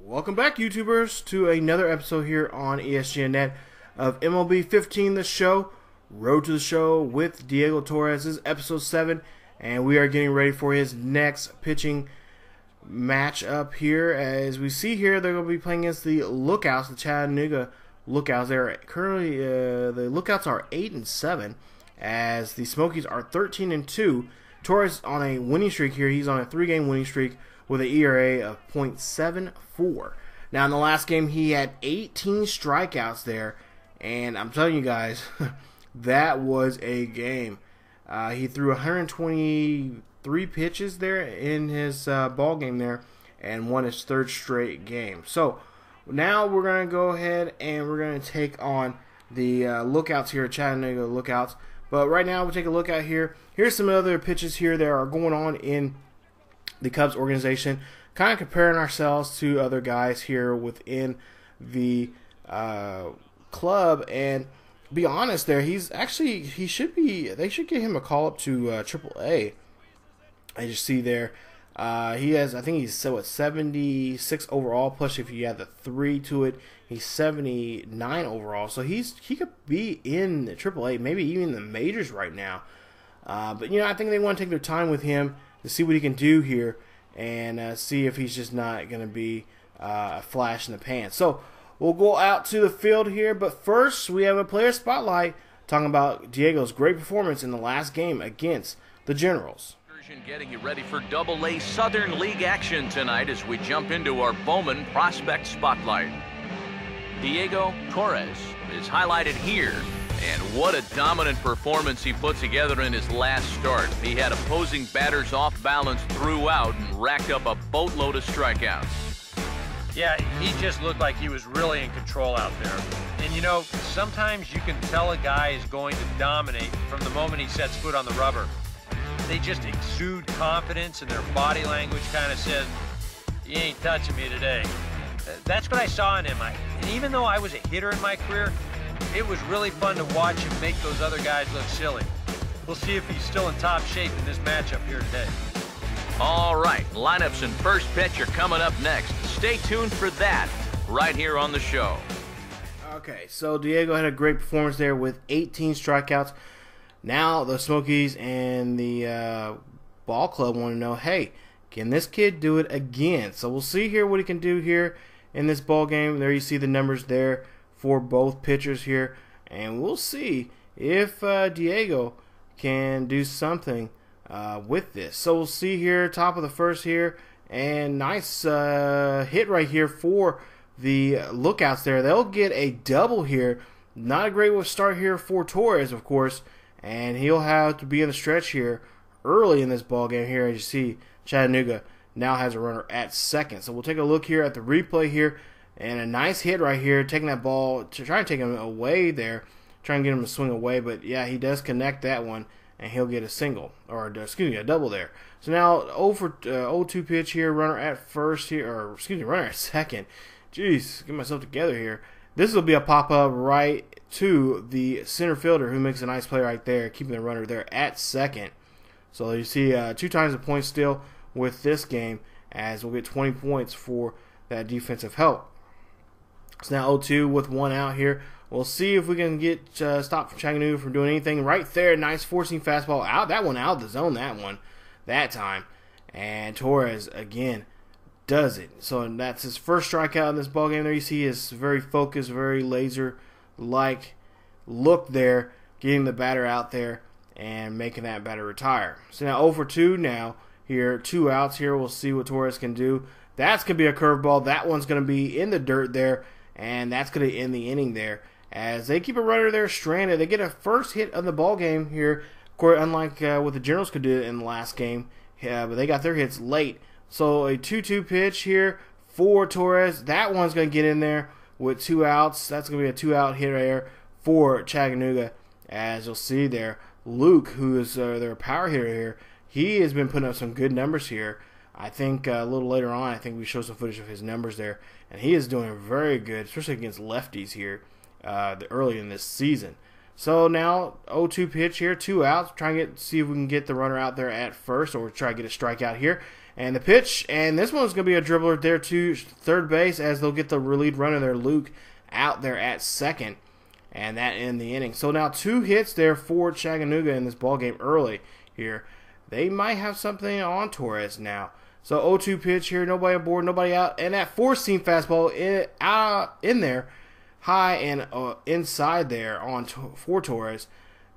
Welcome back, YouTubers, to another episode here on ESGNet of MLB 15, the show, Road to the Show with Diego Torres. This is episode 7, and we are getting ready for his next pitching matchup here. As we see here, they're going to be playing against the Lookouts, the Chattanooga Lookouts. They're currently, the Lookouts are 8-7, as the Smokies are 13-2. Torres on a winning streak here. He's on a 3-game winning streak with an ERA of .74. Now, in the last game, he had 18 strikeouts there, and I'm telling you guys, that was a game. He threw 123 pitches there in his ball game there, and won his third straight game. So now we're going to go ahead and we're going to take on the Lookouts here, Chattanooga Lookouts. But right now, we'll take a look at here. Here's some other pitches here that are going on in the Cubs organization, kind of comparing ourselves to other guys here within the club. And be honest, there he should be. They should get him a call up to AAA. I just see there he has. I think he's 76 overall. Plus, if you add the 3 to it, he's 79 overall. So he could be in the AAA, maybe even the majors right now. But I think they want to take their time with him to see what he can do here and see if he's just not going to be a flash in the pan. So we'll go out to the field here, but first we have a player spotlight talking about Diego's great performance in the last game against the Generals. Getting you ready for Double-A Southern League action tonight as we jump into our Bowman Prospect Spotlight. Diego Torres is highlighted here. And what a dominant performance he put together in his last start. He had opposing batters off balance throughout and racked up a boatload of strikeouts. Yeah, he just looked like he was really in control out there. And sometimes you can tell a guy is going to dominate from the moment he sets foot on the rubber. They just exude confidence, and their body language kind of says, "You ain't touching me today." That's what I saw in him. And even though I was a hitter in my career, it was really fun to watch him make those other guys look silly. We'll see if he's still in top shape in this matchup here today. All right, lineups and first pitch are coming up next. Stay tuned for that right here on the show. Okay, so Diego had a great performance there with 18 strikeouts. Now the Smokies and the ball club want to know, hey, can this kid do it again? So we'll see here what he can do here in this ball game. There you see the numbers there for both pitchers here, and we'll see if Diego can do something with this. So we'll see here, top of the first here, and nice hit right here for the Lookouts there. They'll get a double here. Not a great start here for Torres, of course, and he'll have to be in the stretch here early in this ball game here. As you see, Chattanooga now has a runner at second. So we'll take a look here at the replay here. And a nice hit right here, taking that ball to try and take him away there, trying to get him to swing away. But yeah, he does connect that one, and he'll get a single, or excuse me, a double there. So now 0-2 pitch here, runner at first here, or excuse me, runner at second. Jeez, get myself together here. This will be a pop up right to the center fielder, who makes a nice play right there, keeping the runner there at second. So you see 2 times the point steal with this game, as we'll get 20 points for that defensive help. It's now 0-2 with 1 out here. We'll see if we can get stop Chattanooga from doing anything. Right there, nice forcing fastball out. That one out of the zone, that time. And Torres, again, does it. So that's his first strikeout in this ballgame. There you see his very focused, very laser-like look there, getting the batter out there and making that batter retire. So now 0-2 now here. 2 outs here. We'll see what Torres can do. That's going to be a curveball. That one's going to be in the dirt there. And that's going to end the inning there. As they keep a runner there stranded. They get a first hit of the ball game here. Of course, unlike what the Generals could do in the last game. But they got their hits late. So a 2-2 pitch here for Torres. That one's going to get in there with 2 outs. That's going to be a 2-out hit there for Chattanooga. As you'll see there, Luke, who is their power hitter here, he has been putting up some good numbers here. I think a little later on, I think we show some footage of his numbers there. And he is doing very good, especially against lefties here early in this season. So now 0-2 pitch here, 2 outs. Try and see if we can get the runner out there at first, or try to get a strikeout here. And the pitch, and this one's going to be a dribbler there to third base as they'll get the lead runner there, Luke, out there at second. And that in the inning. So now 2 hits there for Chattanooga in this ball game early here. They might have something on Torres now. So 0-2 pitch here, nobody aboard, nobody out. And that 4-seam fastball in there, high and inside there for Torres.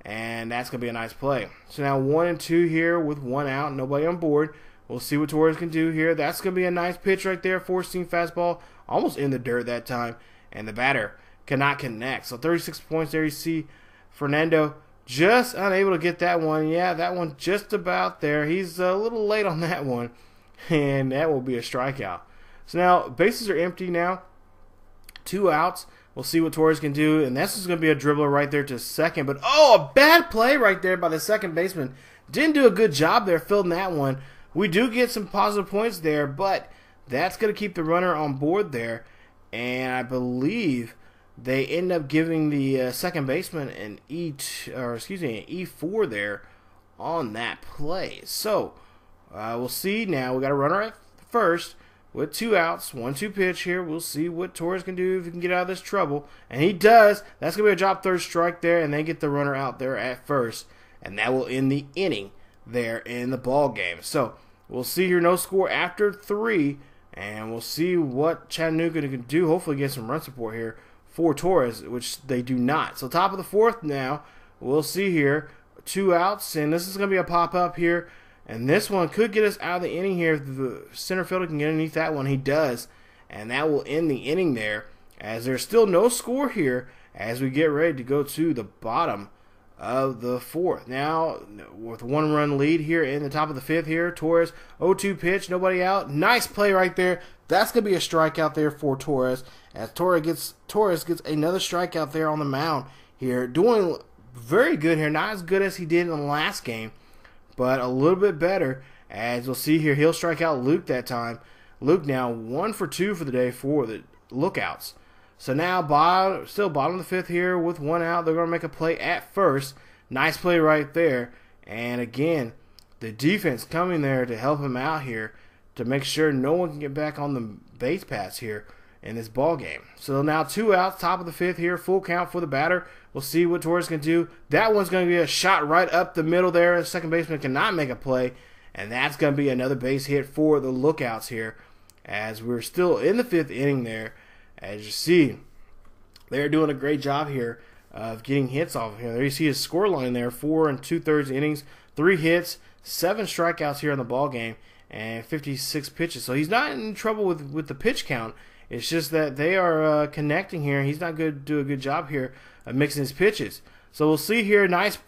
And that's going to be a nice play. So now 1-2 here with 1 out, nobody on board. We'll see what Torres can do here. That's going to be a nice pitch right there. 4-seam fastball, almost in the dirt that time. And the batter cannot connect. So 36 points there. You see Fernando just unable to get that one. Yeah, that one just about there. He's a little late on that one. And that will be a strikeout. So now bases are empty now. 2 outs. We'll see what Torres can do. And this is going to be a dribbler right there to second. But, oh, a bad play right there by the second baseman. Didn't do a good job there fielding that one. We do get some positive points there, but that's going to keep the runner on board there. And I believe they end up giving the second baseman an E4 there on that play. So we'll see now. We got a runner at first with 2 outs, 1-2 pitch here. We'll see what Torres can do if he can get out of this trouble, and he does. That's gonna be a drop third strike there, and they get the runner out there at first, and that will end the inning there in the ball game. So we'll see here, no score after 3, and we'll see what Chattanooga can do. Hopefully get some run support here for Torres, which they do not. So top of the 4th now, we'll see here, 2 outs, and this is going to be a pop-up here, and this one could get us out of the inning here if the center fielder can get underneath that one. He does, and that will end the inning there, as there's still no score here as we get ready to go to the bottom of the 4th. Now, with 1-run lead here in the top of the 5th here, Torres, 0-2 pitch, nobody out. Nice play right there. That's going to be a strikeout there for Torres, as Torres gets another strikeout there on the mound here. Doing very good here. Not as good as he did in the last game, but a little bit better. As we'll see here, he'll strike out Luke that time. Luke now 1 for 2 for the day for the Lookouts. So now still bottom of the 5th here with 1 out. They're going to make a play at first. Nice play right there. And again, the defense coming there to help him out here to make sure no one can get back on the base paths here in this ball game. So now 2 outs, top of the 5th here, full count for the batter. We'll see what Torres can do. That one's going to be a shot right up the middle there. The second baseman cannot make a play, and that's going to be another base hit for the Lookouts here, as we're still in the 5th inning there. As you see, they're doing a great job here of getting hits off of him. There you see his score line there, 4 2/3 innings, 3 hits, 7 strikeouts here in the ball game, and 56 pitches. So he's not in trouble with the pitch count. It's just that they are connecting here. He's not going to do a good job here of mixing his pitches. So we'll see here, nice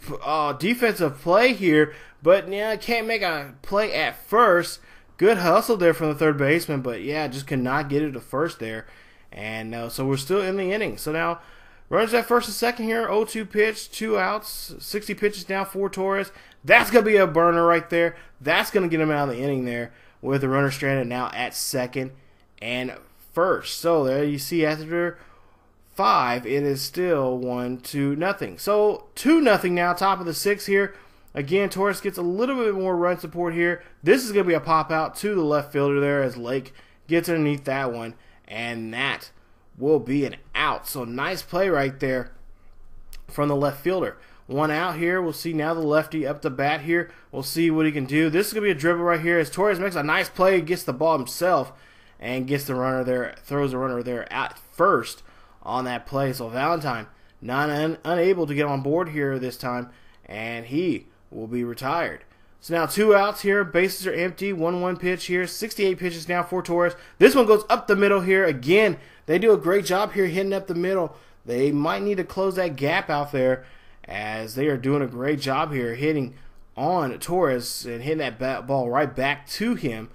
defensive play here, but yeah, can't make a play at first. Good hustle there from the third baseman, but yeah, just could not get it to first there. And so we're still in the inning. So now runners at first and second here, 0-2 pitch, 2 outs, 60 pitches now for Torres. That's going to be a burner right there. That's going to get him out of the inning there with the runner stranded now at second and first. So there you see after 5, it is still 1-0. So 2-0 now, top of the 6th here. Again, Torres gets a little bit more run support here. This is going to be a pop out to the left fielder there as Lake gets underneath that one. And that will be an out. So nice play right there from the left fielder. 1 out here. We'll see now the lefty up the bat here. We'll see what he can do. This is going to be a dribble right here as Torres makes a nice play, gets the ball himself, and gets the runner there, throws the runner there at first on that play. So Valentine unable to get on board here this time, and he will be retired. So now 2 outs here, bases are empty, 1-1 pitch here, 68 pitches now for Torres. This one goes up the middle here. Again, they do a great job here hitting up the middle. They might need to close that gap out there as they are doing a great job here hitting on Torres and hitting that ball right back to him.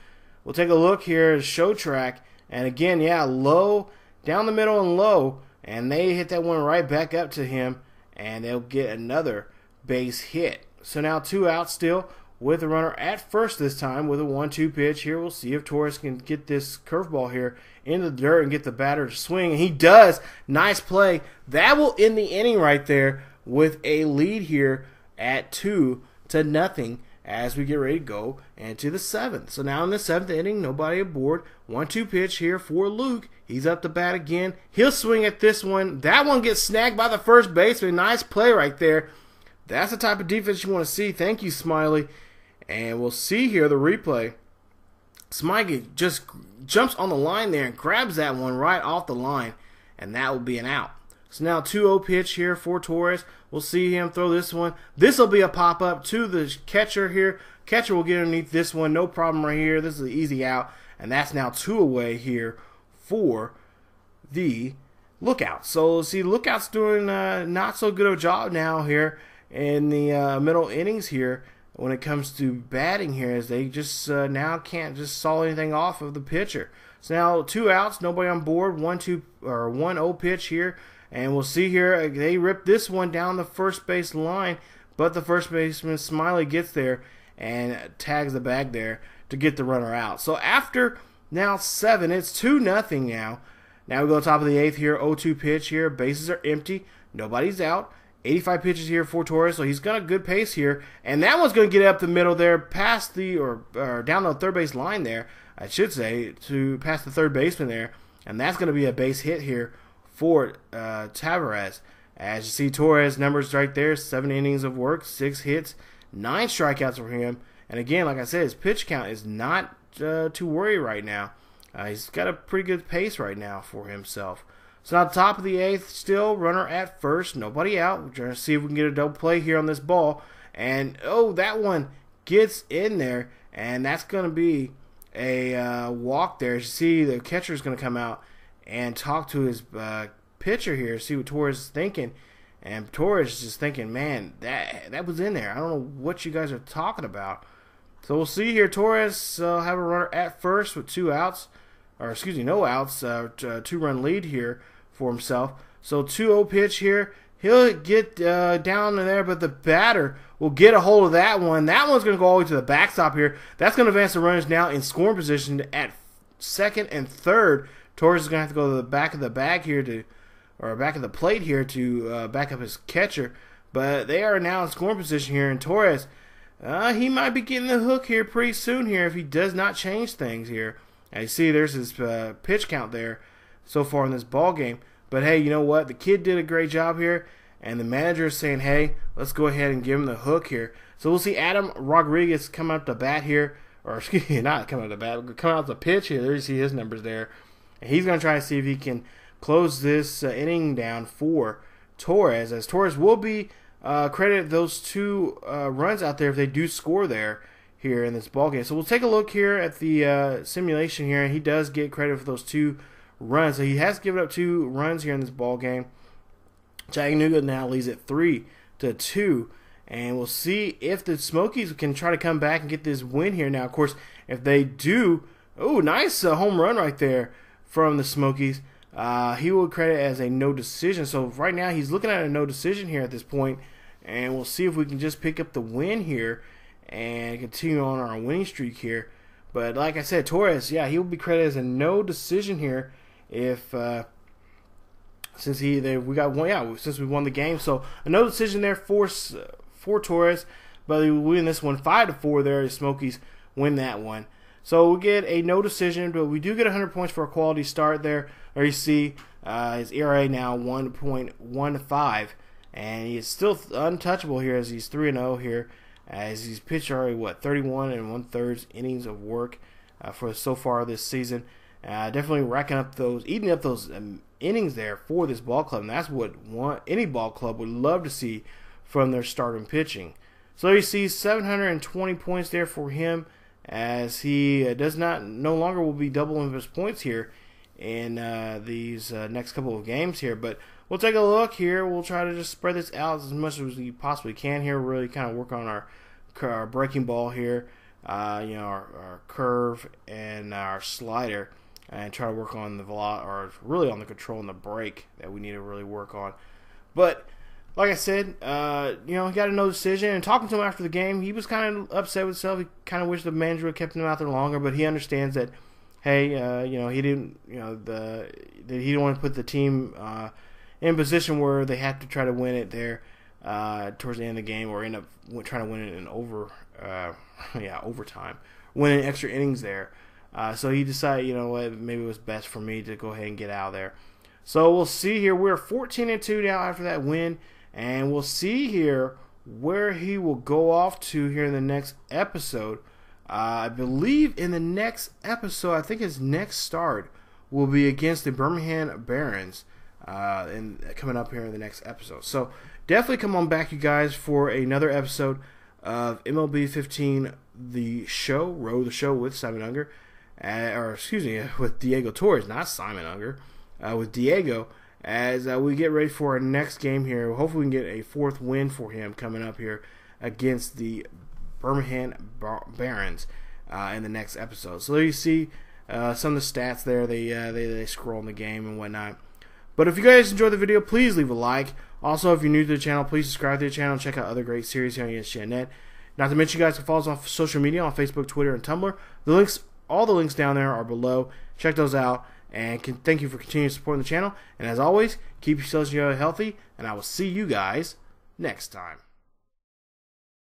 We'll take a look here at show track, and again, yeah, low, down the middle and low, and they hit that one right back up to him, and they'll get another base hit. So now 2 outs still, with the runner at first this time with a 1-2 pitch here. We'll see if Torres can get this curveball here in the dirt and get the batter to swing. And he does. Nice play. That will end the inning right there with a lead here at 2-0 as we get ready to go into the 7th. So now in the 7th inning, nobody aboard. 1-2 pitch here for Luke. He's up to bat again. He'll swing at this one. That one gets snagged by the first baseman. Nice play right there. That's the type of defense you want to see. Thank you, Smiley. And we'll see here the replay. Smiley just jumps on the line there and grabs that one right off the line. And that will be an out. So now 2-0 pitch here for Torres. We'll see him throw this one. This will be a pop-up to the catcher here. Catcher will get underneath this one. No problem right here. This is an easy out. And that's now 2 away here for the Lookouts. So see, Lookouts doing not so good a job now here in the middle innings here when it comes to batting here, as they just now can't just saw anything off of the pitcher. So now 2 outs, nobody on board. 1-0 pitch here. And we'll see here, they rip this one down the first base line, but the first baseman, Smiley, gets there and tags the bag there to get the runner out. So after now 7, it's 2-0 now. Now we go top of the 8th here, 0-2 pitch here. Bases are empty. Nobody's out. 85 pitches here for Torres, so he's got a good pace here. And that one's going to get up the middle there, past the, or down the third base line there, I should say, to past the third baseman there. And that's going to be a base hit here for Torres. As you see, Torres numbers right there, 7 innings of work, 6 hits, 9 strikeouts for him. And again, like I said, his pitch count is not too worried right now. He's got a pretty good pace right now for himself. So now top of the 8th, still runner at first, nobody out. We're trying to see if we can get a double play here on this ball. And oh, that one gets in there, and that's going to be a walk there. As you see, the catcher is going to come out and talk to his pitcher here, see what Torres is thinking. And Torres is just thinking, man, that was in there. I don't know what you guys are talking about. So we'll see here. Torres have a runner at first with 2 outs, or excuse me, no outs, 2-run lead here for himself. So 2-0 pitch here. He'll get down in there, but the batter will get a hold of that one. That one's going to go all the way to the backstop here. That's going to advance the runners now in scoring position at 2nd and 3rd. Torres is going to have to go to the back of the bag here or back of the plate here to back up his catcher. But they are now in scoring position here, and Torres, he might be getting the hook here pretty soon here if he does not change things here. As you see, there's his pitch count there so far in this ball game. But hey, you know what? The kid did a great job here, and the manager is saying, hey, let's go ahead and give him the hook here. So we'll see Adam Rodriguez come out to bat here, or excuse me, not come out to bat, come out to pitch here. There you see his numbers there. And he's going to try to see if he can close this inning down for Torres, as Torres will be credited those 2 runs out there if they do score there here in this ball game. So we'll take a look here at the simulation here, and he does get credit for those 2 runs. So he has given up 2 runs here in this ball game. Chattanooga now leads it 3-2, and we'll see if the Smokies can try to come back and get this win here. Now, of course, if they do, oh, nice home run right there from the Smokies. He will credit as a no decision. So right now he's looking at a no decision here at this point, and we'll see if we can just pick up the win here and continue on our winning streak here. But like I said, Torres, yeah, he will be credited as a no decision here if since we won the game. So a no decision there for Torres, but we win this one 5-4 there. The Smokies win that one. So we get a no decision, but we do get 100 points for a quality start there. There you see his ERA now 1.15, and he is still untouchable here as he's 3-0 here, as he's pitched already 31 1/3 innings of work for so far this season. Definitely eating up those innings there for this ball club, and that's what any ball club would love to see from their starting pitching. So you see 720 points there for him, as he no longer will be doubling his points here in these next couple of games here. But we'll take a look here. We'll try to just spread this out as much as we possibly can here. Really kind of work on our breaking ball here, our curve and our slider, and try to work on the or really on the control and the break that we need to really work on. But like I said, he got a no decision. And talking to him after the game, he was kind of upset with himself. He kind of wished the manager had kept him out there longer, but he understands that, hey, he didn't, that he didn't want to put the team in a position where they have to try to win it there towards the end of the game, or end up trying to win it in overtime, winning extra innings there. So he decided, you know what, maybe it was best for me to go ahead and get out of there. So we'll see here. We're 14-2 now after that win, and we'll see here where he will go off to here in the next episode. I believe in the next episode, I think his next start will be against the Birmingham Barons, and coming up here in the next episode. So definitely come on back, you guys, for another episode of MLB 15, the show, Row the Show with Simon Unger, with Diego Torres, not Simon Unger, with Diego, as we get ready for our next game here. Hopefully we can get a 4th win for him coming up here against the Birmingham Barons in the next episode. So there you see some of the stats there. They scroll in the game and whatnot. But if you guys enjoyed the video, please leave a like. Also, if you're new to the channel, please subscribe to the channel and check out other great series here on ESGNet. Not to mention, you guys can follow us on social media on Facebook, Twitter, and Tumblr. All the links down there are below. Check those out. And thank you for continuing supporting the channel. And as always, keep yourselves healthy. And I will see you guys next time.